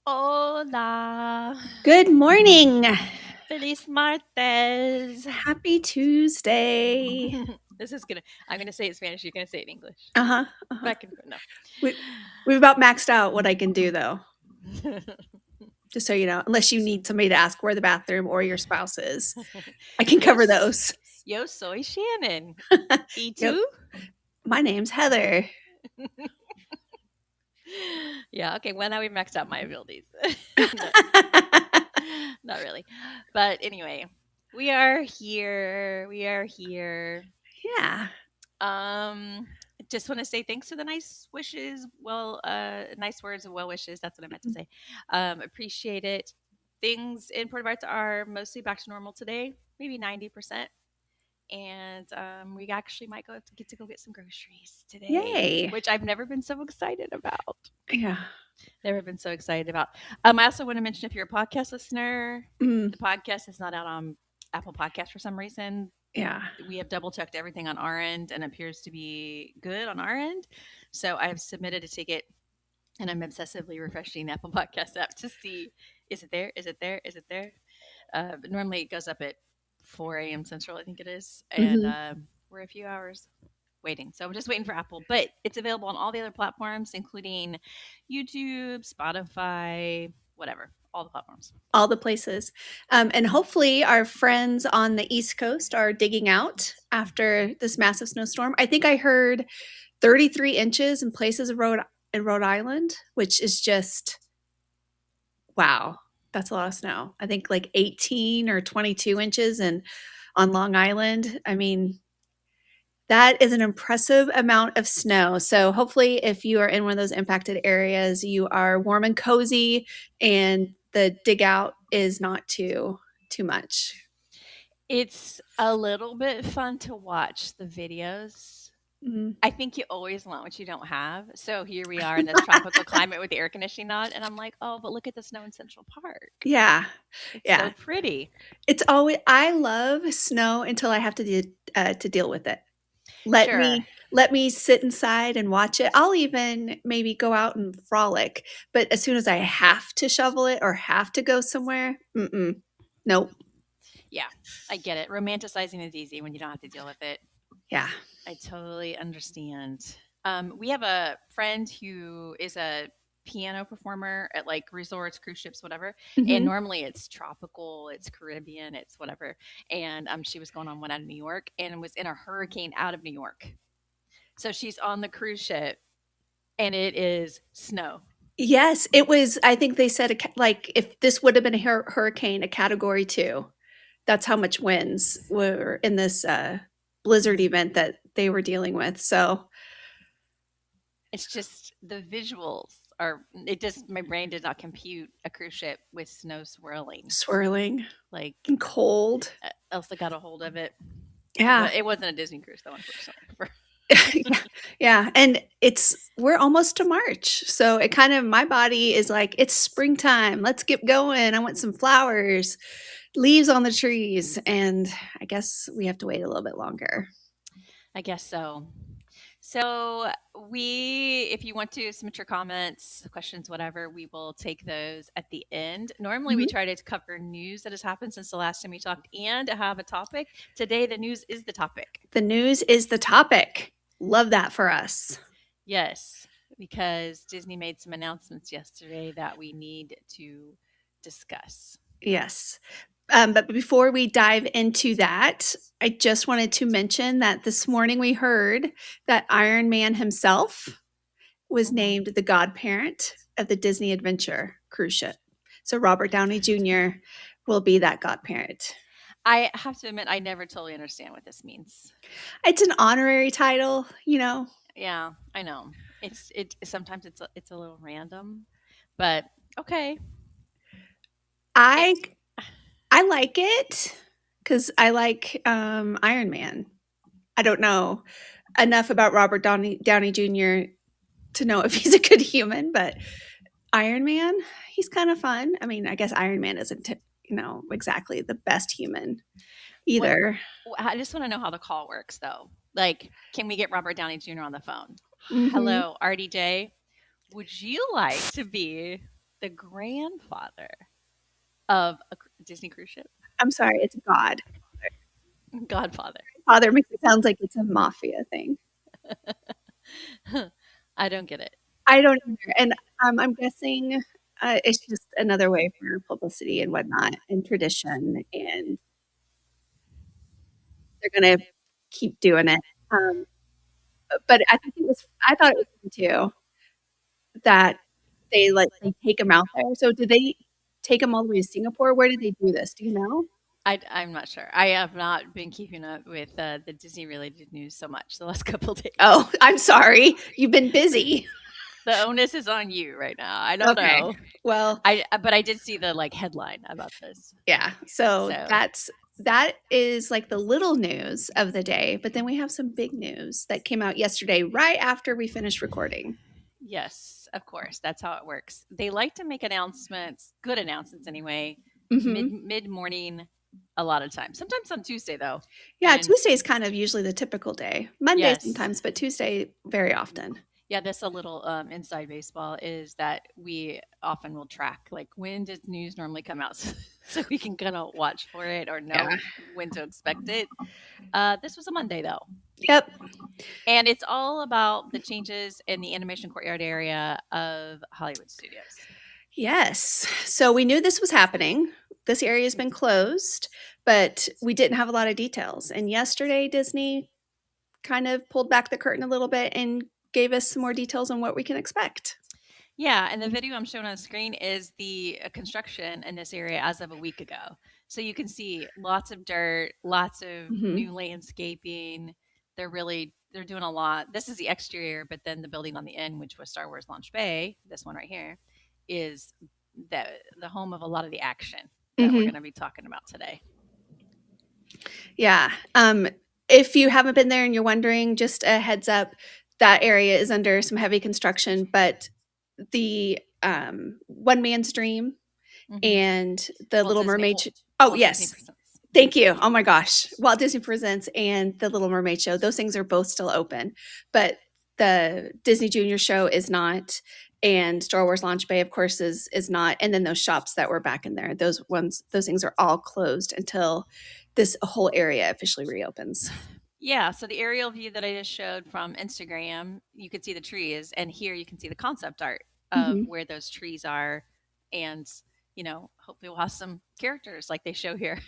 Hola. Good morning. Feliz martes. Happy Tuesday. I'm gonna say it in Spanish. You're gonna say it in English. Uh-huh. Uh-huh. Back and forth. No. We've about maxed out what I can do though. Just so you know, unless you need somebody to ask where the bathroom or your spouse is. I can cover those. Yo soy Shannon. ¿Y Yep. tú? My name's Heather. Yeah, okay, well now we've maxed out my abilities. Not really. But anyway, we are here. We are here. Yeah. Just want to say thanks for the nice wishes. Well, nice words of well wishes. That's what I meant to say. Appreciate it. Things in Puerto Vallarta are mostly back to normal today, maybe 90%. And we actually might get to go get some groceries today, Yay. which I've never been so excited about. Yeah. Never been so excited about. I also want to mention if you're a podcast listener, the podcast is not out on Apple Podcast for some reason. Yeah. We have double checked everything on our end and appears to be good on our end. So I have submitted a ticket and I'm obsessively refreshing the Apple Podcast app to see is it there? Is it there? Is it there? But normally it goes up at 4 a.m. Central, I think it is. And we're a few hours waiting. So I'm just waiting for Apple, but it's available on all the other platforms, including YouTube, Spotify, whatever, all the platforms. All the places. And hopefully our friends on the East Coast are digging out after this massive snowstorm. I think I heard 33 inches in places of Rhode Island, which is just wow. That's a lot of snow. I think like 18 or 22 inches and on Long Island. I mean, that is an impressive amount of snow. So hopefully if you are in one of those impacted areas, you are warm and cozy and the dig out is not too much. It's a little bit fun to watch the videos. I think you always want what you don't have. So here we are in this tropical climate with the air conditioning on, and I'm like, oh, but look at the snow in Central Park. Yeah. It's so pretty. It's always I love snow until I have to deal with it. Let me sit inside and watch it. I'll even maybe go out and frolic, but as soon as I have to shovel it or have to go somewhere, nope. Yeah, I get it. Romanticizing is easy when you don't have to deal with it. Yeah. I totally understand. We have a friend who is a piano performer at like resorts, cruise ships, whatever. And normally it's tropical, it's Caribbean, it's whatever. And she was going on one out of New York and was in a hurricane out of New York. So she's on the cruise ship and it is snow. Yes, it was. I think they said like if this would have been a hurricane, a category 2. That's how much winds were in this blizzard event that they were dealing with. So it's just the visuals are. It just my brain did not compute a cruise ship with snow swirling, like and cold. Elsa got a hold of it. Yeah, it wasn't a Disney cruise though, unfortunately. yeah, and we're almost to March, so it kind of my body is like it's springtime. Let's get going. I want some flowers, leaves on the trees, and I guess we have to wait a little bit longer. I guess so. So if you want to submit your comments, questions, whatever, we will take those at the end. Normally we try to cover news that has happened since the last time we talked and to have a topic. Today, the news is the topic. The news is the topic. Love that for us. Yes, because Disney made some announcements yesterday that we need to discuss. Yes. But before we dive into that, I just wanted to mention that this morning we heard that Iron Man himself was named the godparent of the Disney Adventure cruise ship. So Robert Downey Jr. will be that godparent. I have to admit, I never totally understand what this means. It's an honorary title, you know. Yeah, I know. Sometimes it's a little random, but okay. I like it because I like Iron Man. I don't know enough about Robert Downey Jr. to know if he's a good human, but Iron Man, he's kind of fun. I mean, I guess Iron Man isn't, exactly the best human either. I just want to know how the call works, though. Like, can we get Robert Downey Jr. on the phone? Hello, RDJ. Would you like to be the grandfather of a Disney cruise ship. I'm sorry, it's God. Godfather. Father makes it sound like it's a mafia thing. I don't get it. I don't either, and I'm guessing it's just another way for publicity and whatnot, and tradition, and they're gonna keep doing it. Um, but I thought it was fun too that they take him out there. So did they take him all the way to Singapore? Where did they do this? Do you know? I'm not sure. I have not been keeping up with the Disney related news so much the last couple days. Oh, I'm sorry. You've been busy. The onus is on you right now. I don't Okay. know. Well, But I did see the like headline about this. yeah. So So that is like the little news of the day, but then we have some big news that came out yesterday right after we finished recording. yes, of course, that's how it works. They like to make announcements, good announcements anyway, Mhm. mid morning. A lot of times, sometimes on Tuesday though. Yeah, And Tuesday is kind of usually the typical day. Monday yes, sometimes, but Tuesday very often. yeah, that's a little inside baseball is that we often will track like when does news normally come out so we can kind of watch for it or know Yeah. when to expect it. This was a Monday though, Yep. and it's all about the changes in the animation courtyard area of Hollywood Studios. Yes. So we knew this was happening. This area has been closed, but we didn't have a lot of details. And yesterday, Disney kind of pulled back the curtain a little bit and gave us some more details on what we can expect. Yeah, and the video I'm showing on screen is the construction in this area as of a week ago. So you can see lots of dirt, lots of Mhm. new landscaping. They're doing a lot. This is the exterior, but then the building on the end, which was Star Wars Launch Bay, this one right here, is the the home of a lot of the action that we're Mhm. going to be talking about today. Yeah. If you haven't been there and you're wondering, just a heads up, that area is under some heavy construction, but the One Man's Dream Hmm. and the Little Mermaid. Oh, Walt Disney yes. Presents. Thank you. Oh my gosh. Walt Disney Presents and the Little Mermaid show, those things are both still open. But the Disney Junior show is not. And Star Wars Launch Bay, of course, is not. And then those shops that were back in there, those things are all closed until this whole area officially reopens. Yeah, so the aerial view that I just showed from Instagram, you could see the trees, and here you can see the concept art of Mhm. where those trees are, and hopefully we'll have some characters like they show here,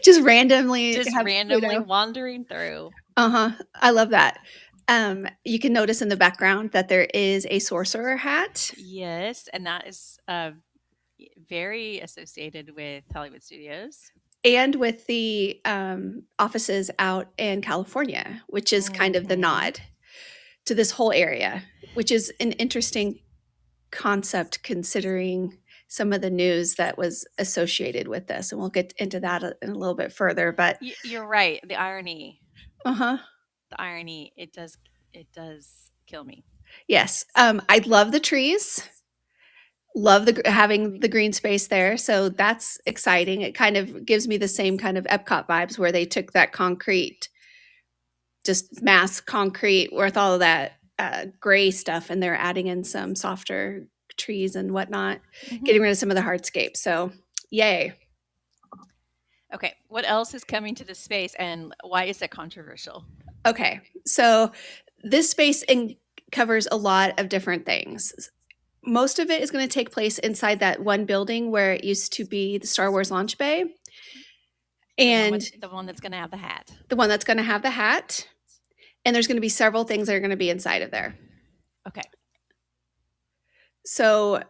Just randomly just have randomly Pluto. wandering through. Uh-huh. I love that. You can notice in the background that there is a sorcerer hat. Yes, and that is very associated with Hollywood Studios. And with the offices out in California, which is kind of the Hmm. nod to this whole area, which is an interesting concept considering some of the news that was associated with this. And we'll get into that in a little bit further. But You're right. uh huh. The irony, it does kill me. Yes. I love the trees. Love having the green space there. So that's exciting. It kind of gives me the same kind of Epcot vibes where they took that concrete, just mass concrete with all of that gray stuff, and they're adding in some softer trees and whatnot, Hmm. getting rid of some of the hardscape. So, yay. Okay, what else is coming to this space, and why is it controversial? Okay. So, this space covers a lot of different things. Most of it is going to take place inside that one building where it used to be the Star Wars launch bay, and The one that's going to have the hat. the one that's going to have the hat. And there's going to be several things that are going to be inside of there. Okay. So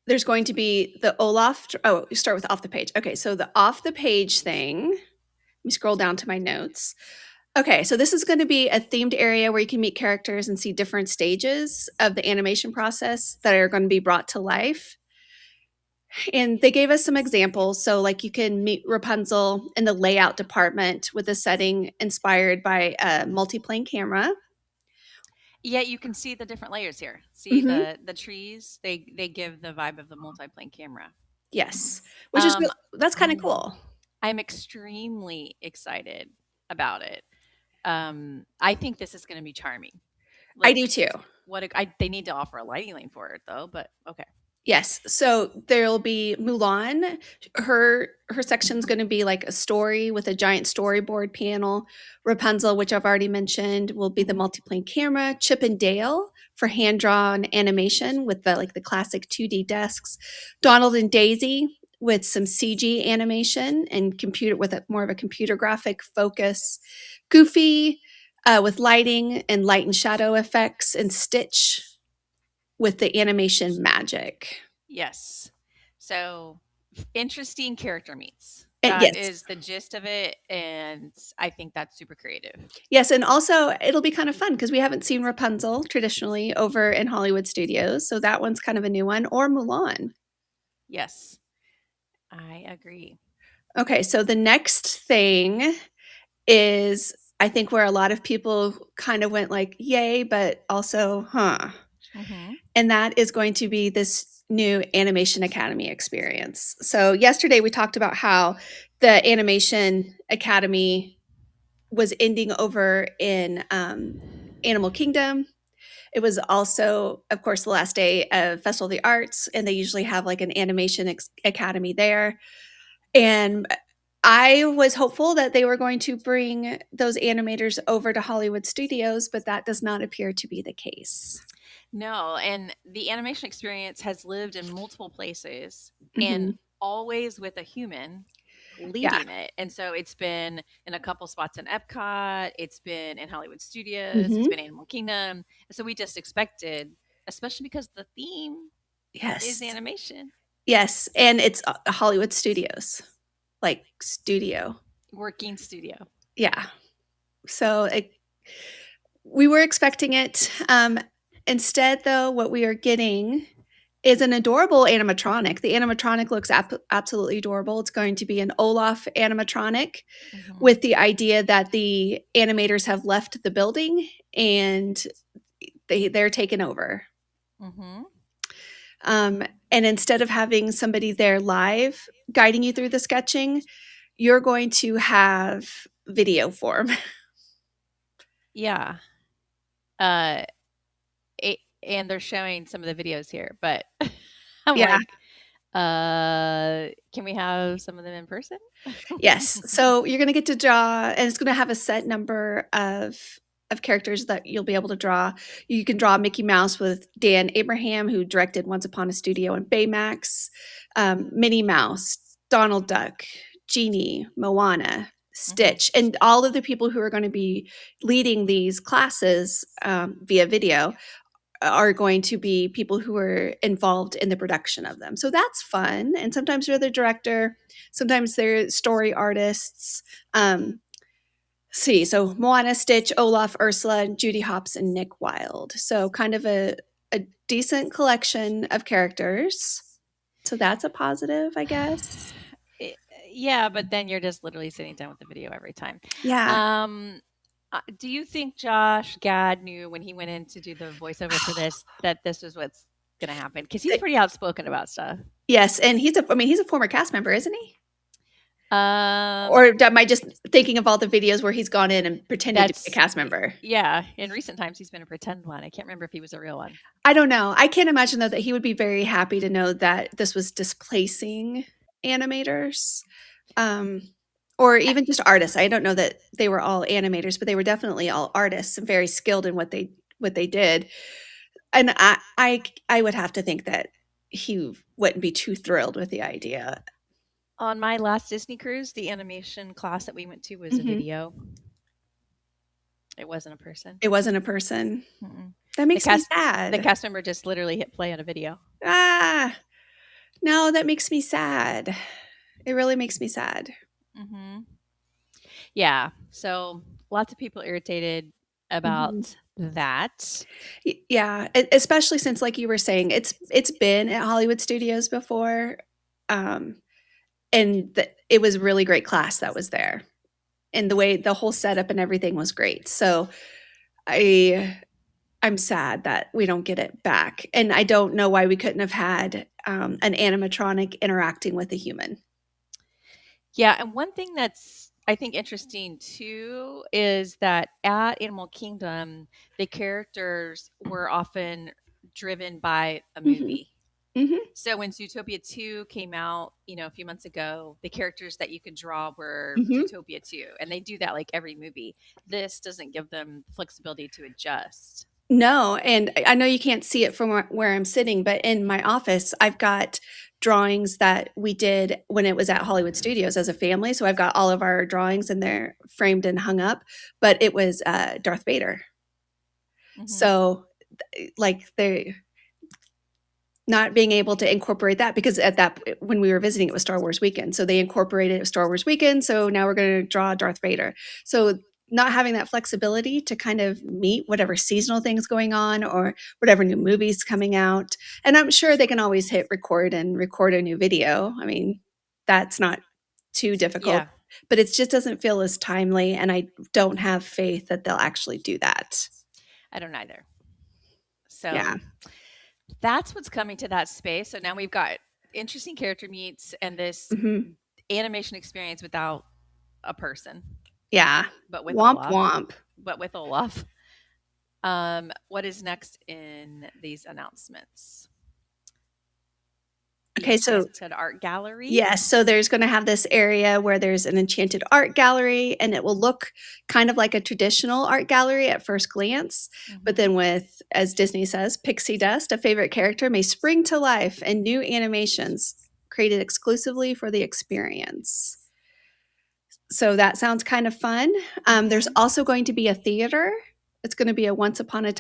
there's going to be the Olaf. Oh, you start with off the page. Okay, so the off the page thing. Let me scroll down to my notes. Okay, so this is going to be a themed area where you can meet characters and see different stages of the animation process that are going to be brought to life. And they gave us some examples. So, like, you can meet Rapunzel in the layout department with a setting inspired by a multiplane camera. Yeah, you can see the different layers here. See Hmm. the trees. They give the vibe of the multiplane camera. Yes, which is Um, that's kind of cool. I'm extremely excited about it. I think this is going to be charming. I Like do too. they need to offer a lighting lane for it though, but okay. Yes. So there'll be Mulan. Her section's going to be like a story with a giant storyboard panel. Rapunzel, which I've already mentioned, will be the Mhm. multiplane camera. Chip and Dale for hand drawn animation with the classic 2D desks. Donald and Daisy with some CG animation and computer with a more of a computer graphic focus. Goofy with lighting and light and shadow effects, and Stitch with the animation magic. Yes. So interesting character meets. And That yes, is the gist of it, and I think that's super creative. yes, and also it'll be kind of fun because we haven't seen Rapunzel traditionally over in Hollywood studios, so that one's kind of a new one, or Mulan. Yes, I agree. Okay, so the next thing is I think where a lot of people kind of went like, "Yay," but also, "Huh." Hmm. And that is going to be this new Animation Academy experience. So yesterday we talked about how the Animation Academy was ending over in Animal Kingdom. It was also, of course, the last day of Festival of the Arts, and they usually have like an animation academy there. And I was hopeful that they were going to bring those animators over to Hollywood studios, but that does not appear to be the case. No, and the animation experience has lived in multiple places and Hmm. always with a human Yeah. leading it. And so it's been in a couple spots in Epcot, it's been in Hollywood Studios, it's been Hmm. Animal Kingdom. And so we just expected, especially because the theme is Yes. animation, Yes. And it's Hollywood studios, like studio. working studio. Yeah. So we were expecting it. Instead, though, what we are getting is an adorable animatronic. The animatronic looks absolutely adorable. It's going to be an Olaf animatronic Hmm. with the idea that the animators have left the building and they're taken over. Hmm. Um, and instead of having somebody there live guiding you through the sketching, you're going to have video form. Yeah. Uh, and they're showing some of the videos here, but I'm Yeah. like, can we have some of them in person? Yes. So you're going to get to draw, and it's going to have a set number of characters that you'll be able to draw. You can draw Mickey Mouse with Dan Abraham, who directed Once Upon a Studio in Baymax, Minnie Mouse, Donald Duck, Genie, Moana, Hmm. Stitch, and all of the people who are going to be leading these classes via video are going to be people who are involved in the production of them. So that's fun. And sometimes they're the director, sometimes they're story artists. See, so Moana, Stitch, Olaf, Ursula, Judy Hopps, and Nick Wilde. So kind of a decent collection of characters. So that's a positive, I guess. Eh, yeah, but then you're just literally sitting down with the video every time. Yeah. Um, do you think Josh Gad knew when he went in to do the voiceover for this that this was what's going to happen? Because he's pretty outspoken about stuff. Yes, and he's a former cast member, isn't he? Um, Or am I just thinking of all the videos where he's gone in and pretended to be a that's cast member? yeah. In recent times, he's been a pretend one. I can't remember if he was a real one. I don't know. I can't imagine though that he would be very happy to know that this was displacing animators, um, or even just artists. I don't know that they were all animators, but they were definitely all artists and very skilled in what they did. And I would have to think that he wouldn't be too thrilled with the idea. On my last Disney cruise, the animation class that we went to was a Mhm. video. It wasn't a person. It wasn't a person. Mm-mm. That The makes me cast the sad. cast member just literally hit play on a video. Ah, no, that makes me sad. It really makes me sad. Hmm. Yeah. So lots of people irritated Mhm. about that. Yeah, especially since, like you were saying, it's been at Hollywood studios before, um, and it was a really great class that was there, and the whole setup and everything was great. So I I'm sad that we don't get it back, and I don't know why we couldn't have had an animatronic interacting with a human. Yeah, and one thing that's I think interesting too is that at Animal Kingdom, the characters were often driven by a Mhm. movie. Mhm. So when Zootopia 2 came out, a few months ago, the characters that you could draw were Mhm. Zootopia 2. And they do that like every movie. This doesn't give them flexibility to adjust. No, and I know you can't see it from where I'm sitting, but in my office, I've got drawings that we did when it was at Hollywood Studios as a family, so I've got all of our drawings and they're framed and hung up, but it was, Darth Vader. Hmm. So, like, they not being able to incorporate that because at that when we were visiting, it was Star Wars weekend, so they incorporated it with Star Wars weekend, so now we're gonna draw Darth Vader. So, not having that flexibility to kind of meet whatever seasonal thing's going on or whatever new movie's coming out, and I'm sure they can always hit record and record a new video. I mean, that's not too difficult, Yeah, but it just doesn't feel as timely, and I don't have faith that they'll actually do that. I don't either. Yeah. So that's what's coming to that space. So now we've got interesting character meets and this Mhm. animation experience without a person, Yeah. but with Womp Olaf. womp. But with Olaf. What is next in these announcements? The Okay, so Enchanted Art Gallery. yes, so there's gonna have this area where there's an enchanted art gallery, and it will look kind of like a traditional art gallery at first glance, but Hmm. then with, as Disney says, pixie dust, a favorite character may spring to life in new animations created exclusively for the experience. So that sounds kind of fun. There's Hmm. also going to be a theater. It's gonna be a Once Upon a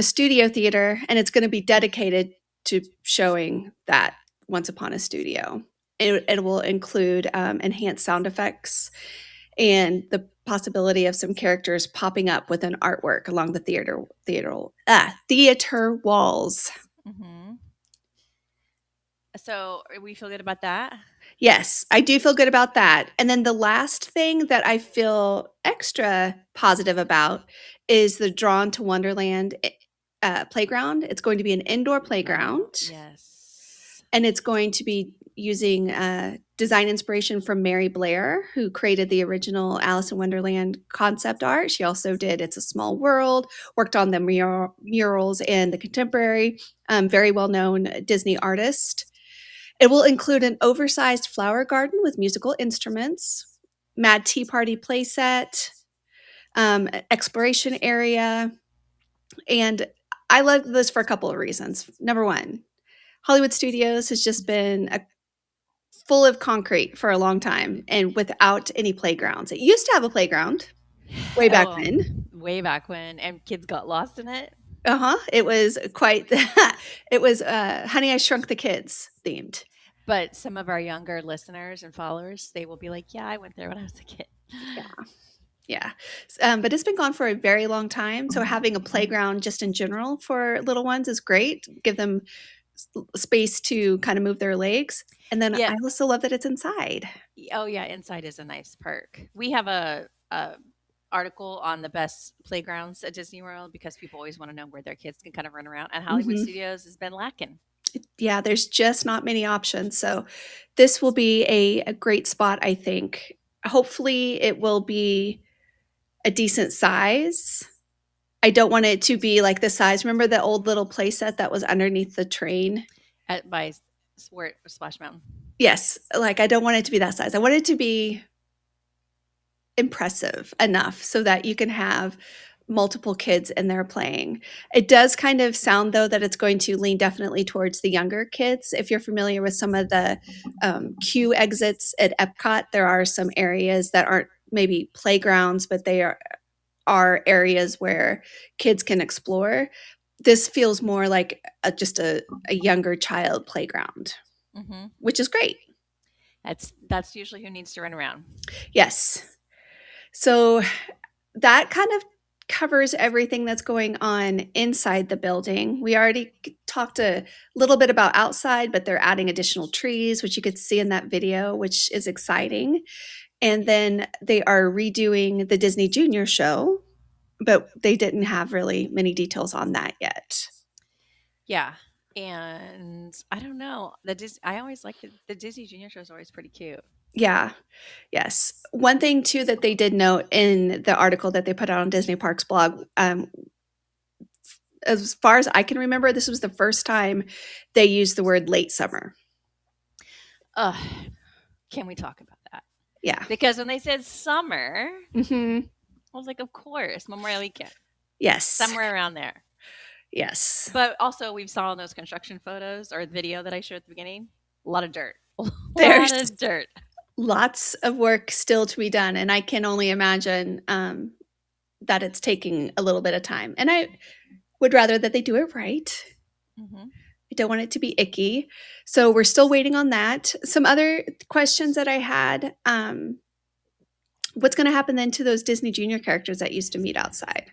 Studio theater, and it's gonna be dedicated to showing that Once Upon a Studio. It will include, enhanced sound effects and the possibility of some characters popping up with an artwork along the theater walls. Hmm. So we feel good about that. Yes, I do feel good about that. And then the last thing that I feel extra positive about is the Drawn to Wonderland, playground. It's going to be an indoor Oh, playground, yes. and it's going to be using, design inspiration from Mary Blair, who created the original Alice in Wonderland concept art. She also did It's a Small World, worked on the murals and the contemporary, very well-known Disney artist. It will include an oversized flower garden with musical instruments, Mad Tea Party playset, exploration area, and I love this for a couple of reasons. Number one, Hollywood Studios has just been full of concrete for a long time and without any playgrounds. It used to have a playground way back Oh, when. way back when, and kids got lost in it. Uh-huh. It was quite it was Honey I Shrunk the Kids themed. But some of our younger listeners and followers, they will be like, "Yeah, I went there when I was a kid." Yeah. Yeah. But it's been gone for a very long time. So having a playground just in general for little ones is great. Give them space to kind of move their legs. And then Yeah. I also love that it's inside. Oh, yeah. Inside is a nice perk. We have a article on the best playgrounds at Disney World because people always want to know where their kids can kind of run around. And Hollywood Mhm. Studios has been lacking. Yeah, there's just not many options. So this will be a great spot, I think. Hopefully, it will be a decent size. I don't want it to be like the size. Remember the old little playset that was underneath the train? At by where Splash Mountain. Yes, like I don't want it to be that size. I want it to be impressive enough so that you can have multiple kids in there playing. It does kind of sound though that it's going to lean definitely towards the younger kids. If you're familiar with some of the queue exits at Epcot, there are some areas that aren't maybe playgrounds, but they are areas where kids can explore. This feels more like just a younger child playground, Hmm. which is great. That's usually who needs to run around. Yes. So that kind of covers everything that's going on inside the building. We already talked a little bit about outside, but they're adding additional trees, which you could see in that video, which is exciting. And then they are redoing the Disney Junior show, but they didn't have really many details on that yet. Yeah. And I don't know. I always like the Disney Junior show is always pretty cute. Yeah. Yes. One thing too that they did note in the article that they put out on Disney Parks blog, as far as I can remember, this was the first time they used the word late summer. Ugh, can we talk about that? Yeah. Because when they said summer, Hmm. I was like, of course, Memorial Weekend, Yes. somewhere around there. Yes. But also, we saw in those construction photos or the video that I showed at the beginning, a lot of dirt, a lot There's of dirt. lots of work still to be done, and I can only imagine that it's taking a little bit of time. And I would rather that they do it right. Mm-hmm. I don't want it to be icky. So we're still waiting on that. Some other questions that I had, what's going to happen then to those Disney Junior characters that used to meet outside?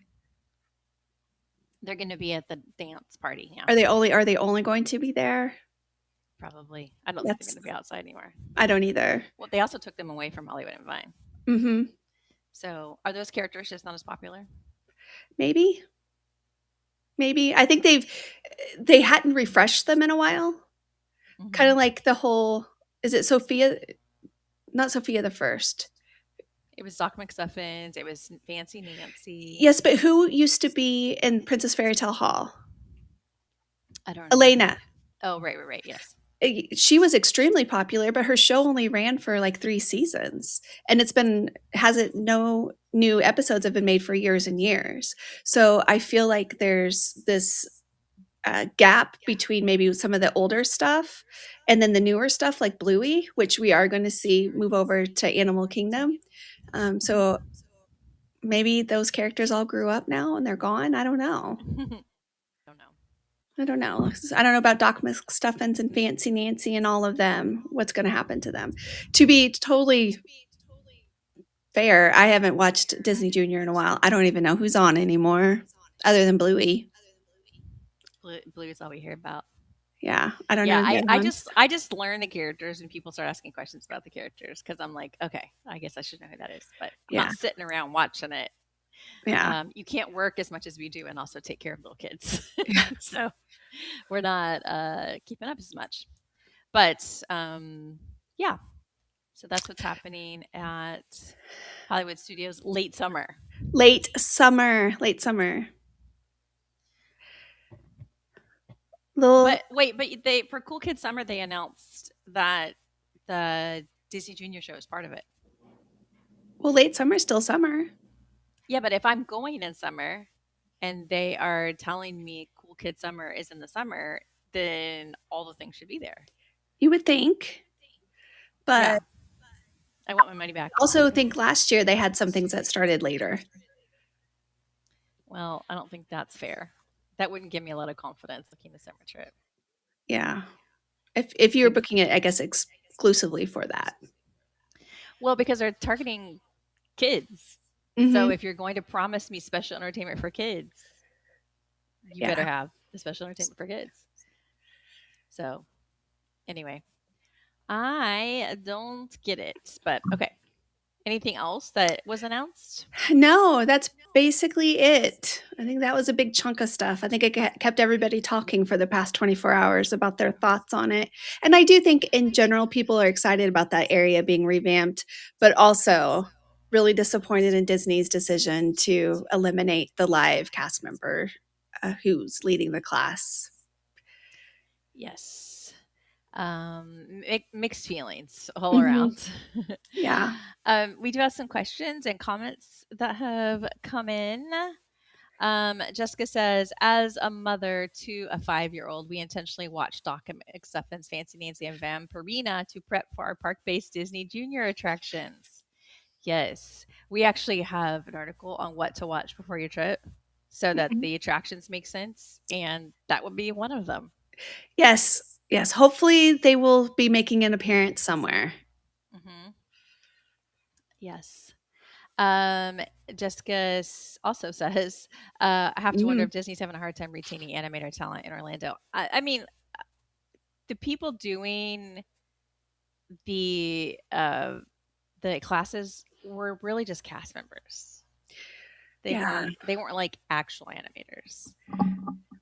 They're going to be at the dance party now. Are they only going to be there? Probably. I don't think they're That's going to be outside anymore. I don't either. Well, they also took them away from Hollywood and Vine. Mhm. So, are those characters just not as popular? Maybe. Maybe. I think they hadn't refreshed them in a while. Kind of Mm-hmm. like the whole, is it Sophia, not Sophia the First. It was Doc McStuffins. It was Fancy Nancy. Yes, but who used to be in Princess Fairy Tale Hall? I don't remember. Elena. Oh, right. Yes. She was extremely popular, but her show only ran for like 3 seasons, and it's been hasn't no new episodes have been made for years and years. So I feel like there's this gap between maybe some of the older stuff and then the newer stuff like Bluey, which we are going to see move over to Animal Kingdom. So maybe those characters all grew up now and they're gone. I don't know. Don't know. I don't know. I don't know about Doc McStuffins and Fancy Nancy and all of them. What's going to happen to them? To be totally fair, I haven't watched Disney Junior in a while. I don't even know who's on anymore, other than Bluey. Blue is all we hear about. Yeah, I don't Yeah, know the other I ones. just I just learn the characters when people start asking questions about the characters because I'm like, okay, I guess I should know who that is, but I'm Yeah, not sitting around watching it. yeah, You can't work as much as we do and also take care of little kids, yeah. so we're not keeping up as much. But yeah, so that's what's happening at Hollywood Studios late summer. Late summer, late summer. Little But wait, but they for Cool Kids Summer they announced that the Disney Junior show is part of it. well, late summer, still summer. Yeah, but if I'm going in summer and they are telling me Cool Kid Summer is in the summer, then all the things should be there. You would think, Yeah, but I want my money back. also think last year they had some things that started later. Well, I don't think that's fair. That wouldn't give me a lot of confidence looking the summer trip. Yeah, if you're Like, booking it, I guess exclusively for that. well, because they're targeting kids. So Hmm. if you're going to promise me special entertainment for kids, you better Yeah. have the special entertainment for kids. So anyway, I don't get it, but okay. Anything else that was announced? No, that's basically it. I think that was a big chunk of stuff. I think it kept everybody talking for the past 24 hours about their thoughts on it. And I do think in general, people are excited about that area being revamped, but also really disappointed in Disney's decision to eliminate the live cast member who's leading the class. Yes. Mixed feelings all Hmm. around. Yeah. We do have some questions and comments that have come in. Jessica says, as a mother to a 5-year-old, we intentionally watched Doc McStuffins, Fancy Nancy, and Vampirina to prep for our park-based Disney Junior attractions. Yes, we actually have an article on what to watch before your trip so that Mhm. the attractions make sense, and that would be one of them. Yes. Yes. Hopefully they will be making an appearance somewhere. Hmm. Yes. Um, Jessica also says, I have to wonder Mm. if Disney's having a hard time retaining animator talent in Orlando. I mean, the people doing the uh, the classes were really just cast members. Yeah. They weren't like actual animators.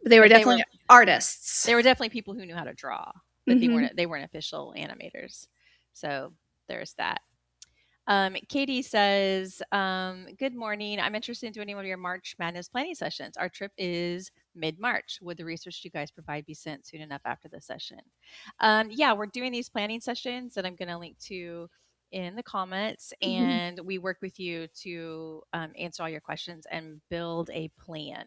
They were Like definitely artists. they were definitely people who knew how to draw, but Hmm. they weren't official animators. So there's that. Katie says, "Good morning. I'm interested in doing one of your March Madness planning sessions. Our trip is mid-March. Would the research you guys provide be sent soon enough after the session? Yeah, we're doing these planning sessions that I'm going to link to in the comments, Mhm. and we work with you to answer all your questions and build a plan.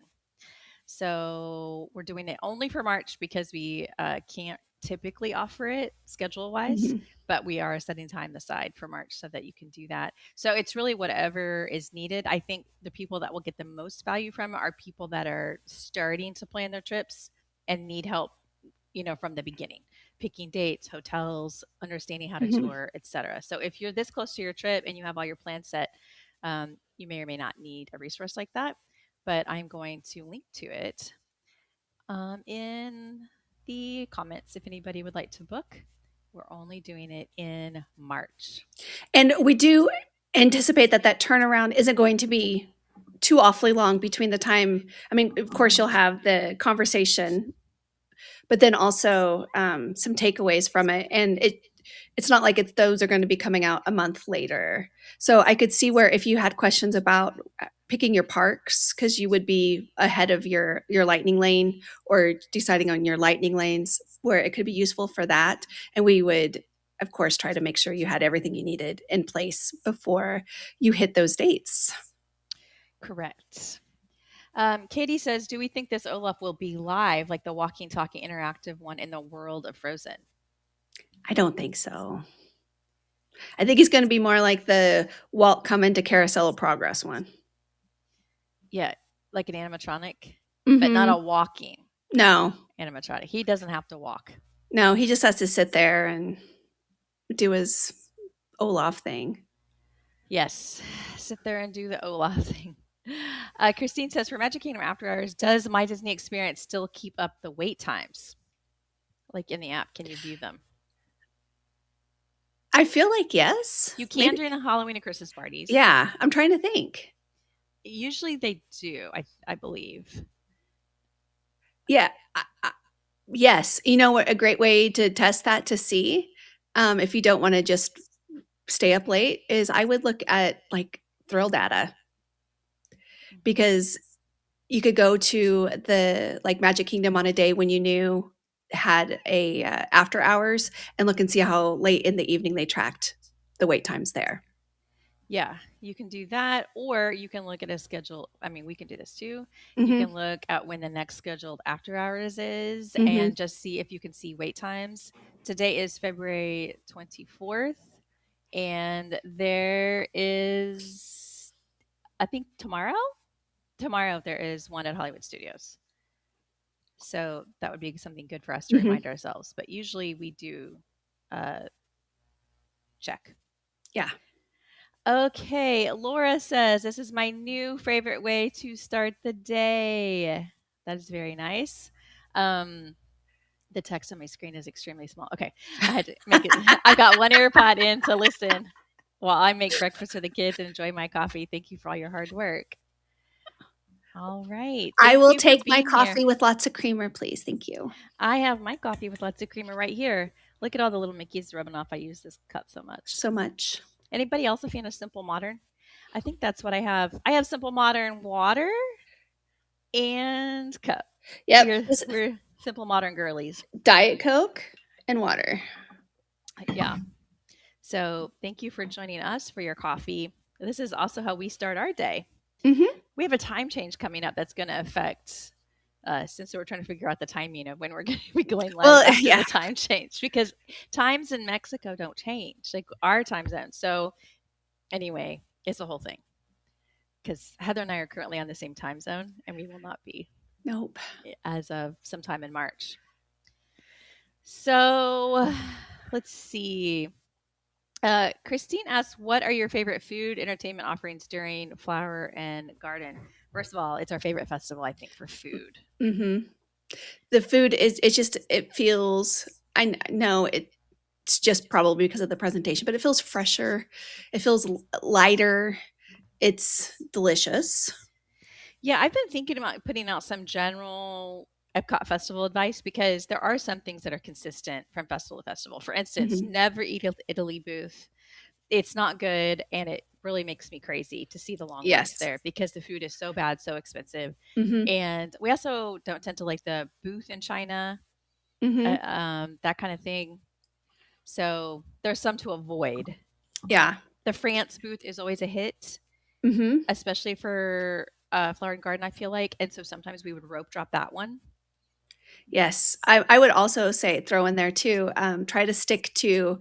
So we're doing it only for March because we can't typically offer it schedule wise, Mhm. but we are setting time aside for March so that you can do that. So it's really whatever is needed. I think the people that will get the most value from it are people that are starting to plan their trips and need help, from the beginning, picking dates, hotels, understanding how to Mhm. tour, etc. So if you're this close to your trip and you have all your plans set, you may or may not need a resource like that, but I'm going to link to it in the comments if anybody would like to book. We're only doing it in March. And we do anticipate that that turnaround isn't going to be too awfully long between the time. I mean, of course, you'll have the conversation, but then also some takeaways from it. And it's not like those are going to be coming out a month later. So I could see where if you had questions about picking your parks, because you would be ahead of your lightning lane or deciding on your lightning lanes, where it could be useful for that. And we would, of course, try to make sure you had everything you needed in place before you hit those dates. Correct. Katie says, do we think this Olaf will be live like the walking, talking, interactive one in the world of Frozen? I don't think so. I think he's going to be more like the Walt coming to Carousel of Progress one. Yeah, like an animatronic, but not Mm-hmm. a walking No, animatronic. He doesn't have to walk. no, he just has to sit there and do his Olaf thing. Yes, sit there and do the Olaf thing. Christine says, for Magic Kingdom After Hours, does My Disney Experience still keep up the wait times? Like in the app, can you view them? I feel like yes. You can Maybe. during the Halloween and Christmas parties. Yeah, I'm trying to think. Usually they do, I believe. Yeah. Yes. You know what? A great way to test that to see if you don't want to just stay up late is I would look at like thrill data because you could go to the like Magic Kingdom on a day when you knew had a after hours and look and see how late in the evening they tracked the wait times there. Yeah, you can do that, or you can look at a schedule. I mean, we can do this too. You Mhm. can look at when the next scheduled after hours is Mhm. and just see if you can see wait times. Today is February 24th, and there is, I think tomorrow there is one at Hollywood Studios. So that would be something good for us to Mhm. remind ourselves. But usually we do uh, check. Yeah. Okay, Laura says, this is my new favorite way to start the day. That is very nice. The text on my screen is extremely small. Okay, I had to make it. I've got one earpod in to listen while I make breakfast for the kids and enjoy my coffee. Thank you for all your hard work. All right. I Thank will you for take my being here. coffee with lots of creamer, please. Thank you I have my coffee with lots of creamer right here. Look at all the little Mickeys rubbing off. I use this cup so much. so much. Anybody else a fan of Simple Modern? I think that's what I have. I have Simple Modern water and cup. Yep. We're Simple Modern girlies. Diet Coke and water. Yeah. So thank you for joining us for your coffee. This is also how we start our day. Mhm. We have a time change coming up that's going to affect since we're trying to figure out the timing of when we're going to be going live Well, after yeah. the time change because times in Mexico don't change, like our time zone. So anyway, it's a whole thing because Heather and I are currently on the same time zone and we will not be Nope. as of sometime in March. So let's see. Christine asks, what are your favorite food entertainment offerings during Flower and Garden? First of all, it's our favorite festival, I think, for food. Mhm. The food is it's just it feels know it's just probably because of the presentation, but it feels fresher. It feels lighter. It's delicious. Yeah, I've been thinking about putting out some general Epcot festival advice because there are some things that are consistent from festival to festival. For instance, Mhm. never eat at Italy booth. It's not good and it really makes me crazy to see the long lines Yes. there because the food is so bad, so expensive. Mhm. And we also don't tend to like the booth in China, Mhm. that kind of thing. So there's some to avoid. Yeah. The France booth is always a hit, Mhm. especially for Flower and Garden, I feel like. And so sometimes we would rope drop that one. Yes. I would also say throw in there too, try to stick to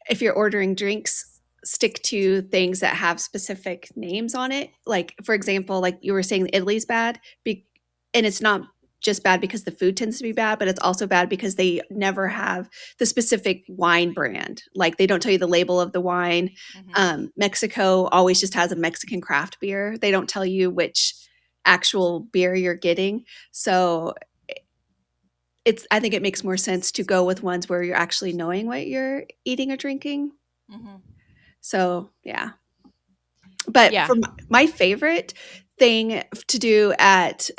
if you're ordering drinks, stick to things that have specific names on it. Like, for example, like you were saying, Italy's bad, and it's not just bad because the food tends to be bad, but it's also bad because they never have the specific wine brand. Like, they don't tell you the label of the wine. Hmm. Mexico always just has a Mexican craft beer. They don't tell you which actual beer you're getting. So it's I think it makes more sense to go with ones where you're actually knowing what you're eating or drinking. Hmm. So, yeah. But Yeah. for my favorite thing to do at,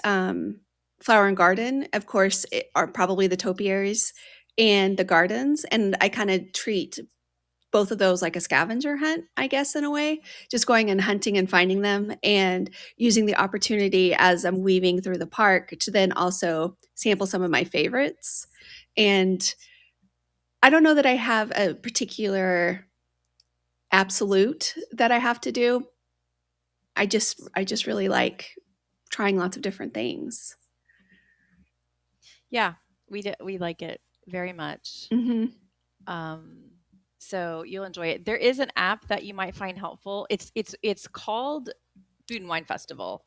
Flower and Garden, of course, are probably the topiaries and the gardens, and I kinda treat both of those like a scavenger hunt, I guess, in a way, just going and hunting and finding them and using the opportunity as I'm weaving through the park to then also sample some of my favorites, and I don't know that I have a particular absolute that I have to do. I just really like trying lots of different things. Yeah. We like it very much. Mhm. Um, so you'll enjoy it. There is an app that you might find helpful. It's called Food and Wine Festival,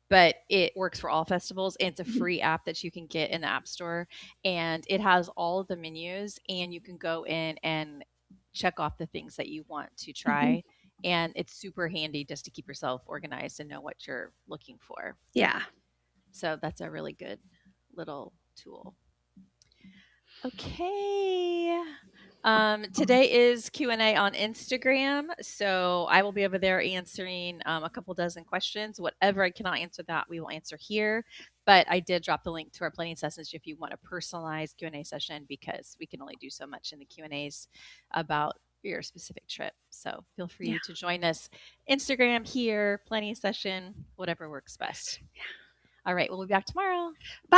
but it works for all festivals. And it's a Mhm. free app that you can get in the App Store, and it has all of the menus, and you can go in and check off the things that you want to Mhm. try. And it's super handy just to keep yourself organized and know what you're looking for. Yeah. So that's a really good little tool. Okay. Today is Q&A on Instagram, so I will be over there answering a couple dozen questions. Whatever I cannot answer that, we will answer here. But I did drop the link to our planning sessions if you want a personalized Q&A session because we can only do so much in the Q&As about your specific trip. So feel Yeah. free to join us Instagram here, planning session, whatever works best. All right, we'll be back tomorrow. Bye.